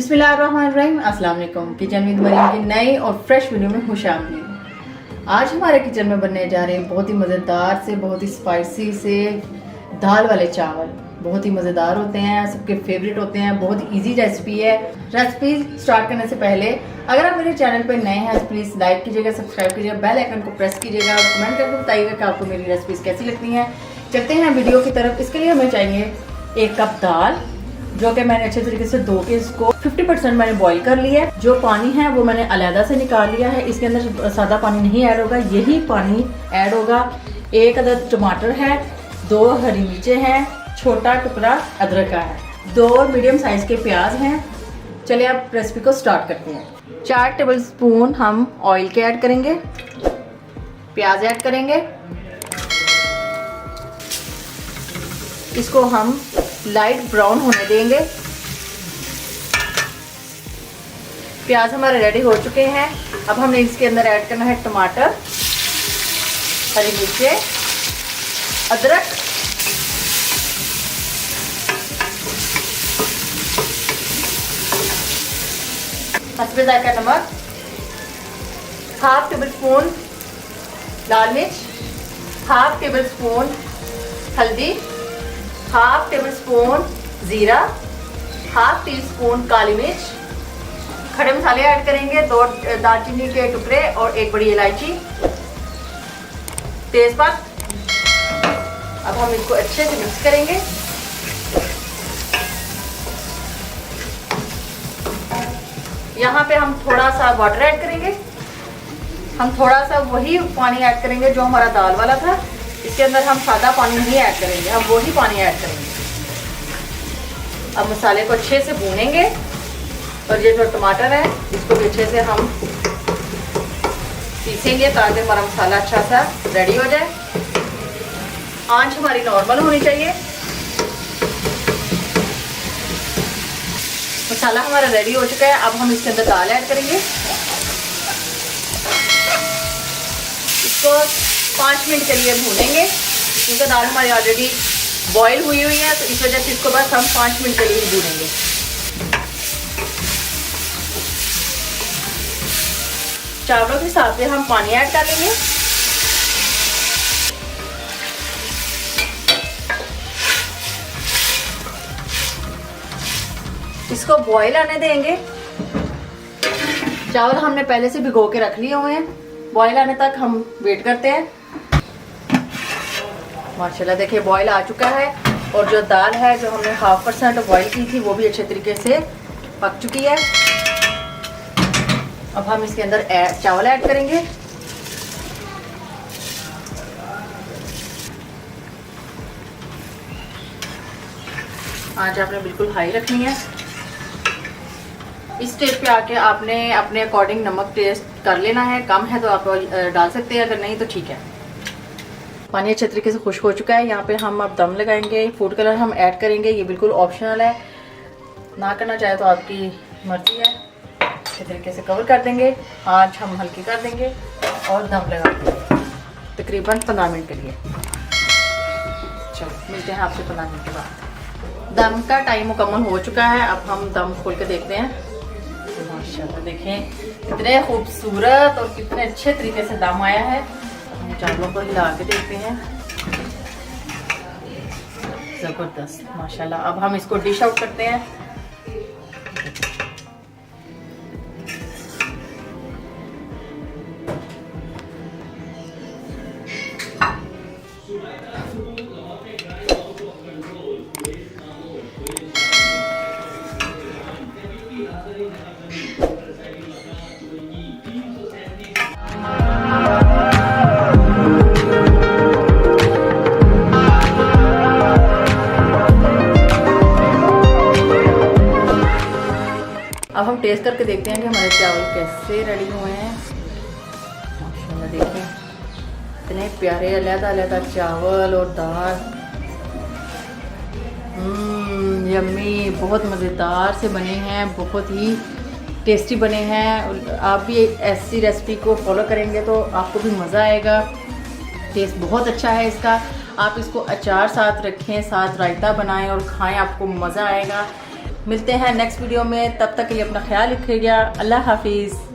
बिस्मिल्लाहिर्रहमानिर्रहीम। अस्सलाम वालेकुम। किचन विद मरीम की नई और फ्रेश वीडियो में खुशामदीद। आज हमारे किचन में बनने जा रहे हैं बहुत ही मज़ेदार से, बहुत ही स्पाइसी से दाल वाले चावल। बहुत ही मज़ेदार होते हैं, सबके फेवरेट होते हैं, बहुत इजी रेसिपी है। रेसिपी स्टार्ट करने से पहले अगर आप मेरे चैनल पर नए हैं तो प्लीज़ लाइक कीजिएगा, सब्सक्राइब कीजिएगा, बेल आइकन को प्रेस कीजिएगा और कमेंट करके बताइएगा कि आपको मेरी रेसिपीज़ कैसी लगती हैं। चलते हैं वीडियो की तरफ। इसके लिए हमें चाहिए 1 कप दाल, जो कि मैंने अच्छे तरीके से धो के इसको 50% मैंने बॉईल कर लिया है। जो पानी है वो मैंने अलहदा से निकाल लिया है। इसके अंदर सादा पानी नहीं ऐड होगा, यही पानी ऐड होगा। 1 अदद टमाटर है, 2 हरी मिर्चें हैं, छोटा टुकड़ा अदरक का है, 2 मीडियम साइज के प्याज हैं। चलिए आप रेसिपी को स्टार्ट करते हैं। 4 टेबल स्पून हम ऑयल के ऐड करेंगे, प्याज ऐड करेंगे, इसको हम लाइट ब्राउन होने देंगे। प्याज हमारे रेडी हो चुके हैं। अब हमने इसके अंदर ऐड करना है टमाटर, हरी मिर्चें, अदरक, हस्बे जायका नमक, 1/2 टेबल स्पून लाल मिर्च, 1/2 टेबल स्पून हल्दी, 1/2 टेबल स्पून जीरा, 1/2 टी स्पून काली मिर्च। खड़े मसाले ऐड करेंगे, 2 दालचीनी के टुकड़े और 1 बड़ी इलायची, तेजपात। अब हम इसको अच्छे से मिक्स करेंगे। यहाँ पे हम थोड़ा सा वाटर ऐड करेंगे। हम थोड़ा सा वही पानी ऐड करेंगे जो हमारा दाल वाला था। इसके अंदर हम सादा पानी नहीं ऐड करेंगे, हम वही पानी ऐड करेंगे। अब मसाले को अच्छे से भूनेंगे और ये जो टमाटर है इसको भी अच्छे से हम पीसेंगे ताकि हमारा मसाला अच्छा सा रेडी हो जाए। आंच हमारी नॉर्मल होनी चाहिए। मसाला हमारा रेडी हो चुका है। अब हम इसके अंदर दाल ऐड करेंगे। इसको 5 मिनट के लिए भूनेंगे क्योंकि दाल हमारी ऑलरेडी बॉईल हुई है, तो इस वजह से इसको बस हम 5 मिनट के लिए ही भूनेंगे। चावलों के साथ में हम पानी ऐड कर लेंगे। इसको बॉईल आने देंगे। चावल हमने पहले से भिगो के रख लिए हुए हैं, बॉईल आने तक हम वेट करते हैं। माशाल्लाह देखिए बॉईल आ चुका है और जो दाल है जो हमने 1/2% बॉईल की थी वो भी अच्छे तरीके से पक चुकी है। अब हम इसके अंदर चावल ऐड करेंगे। आंच आपने बिल्कुल हाई रखनी है। इस स्टेज पे आके आपने अपने अकॉर्डिंग नमक टेस्ट कर लेना है, कम है तो आप डाल सकते हैं, अगर नहीं तो ठीक है। पानी अच्छे तरीके से खुश्क हो चुका है। यहाँ पे हम अब दम लगाएंगे। फूड कलर हम ऐड करेंगे, ये बिल्कुल ऑप्शनल है, ना करना चाहे तो आपकी मर्जी है। अच्छे तरीके से कवर कर देंगे, आंच हम हल्की कर देंगे और दम लगा देंगे तकरीबन 15 मिनट के लिए। चलो मिलते हैं आपसे 15 मिनट के बाद। दम का टाइम मुकम्मल हो चुका है। अब हम दम खोल के देखते हैं। माशाल्लाह देखें कितने खूबसूरत और कितने अच्छे तरीके से दम आया है। हम चावलों को हिला के देखते हैं। ज़बरदस्त माशाल्लाह। अब हम इसको डिश आउट करते हैं। अब हम टेस्ट करके देखते हैं कि हमारे चावल कैसे रेडी हुए हैं। माशाल्लाह देखिए इतने प्यारे अलग-अलग चावल और दाल। यम्मी, बहुत मज़ेदार से बने हैं, बहुत ही टेस्टी बने हैं। आप भी ऐसी रेसिपी को फॉलो करेंगे तो आपको भी मज़ा आएगा। टेस्ट बहुत अच्छा है इसका। आप इसको अचार साथ रखें, साथ रायता बनाएं और खाएं, आपको मज़ा आएगा। मिलते हैं नेक्स्ट वीडियो में, तब तक के लिए अपना ख्याल रखिएगा। अल्लाह हाफिज़।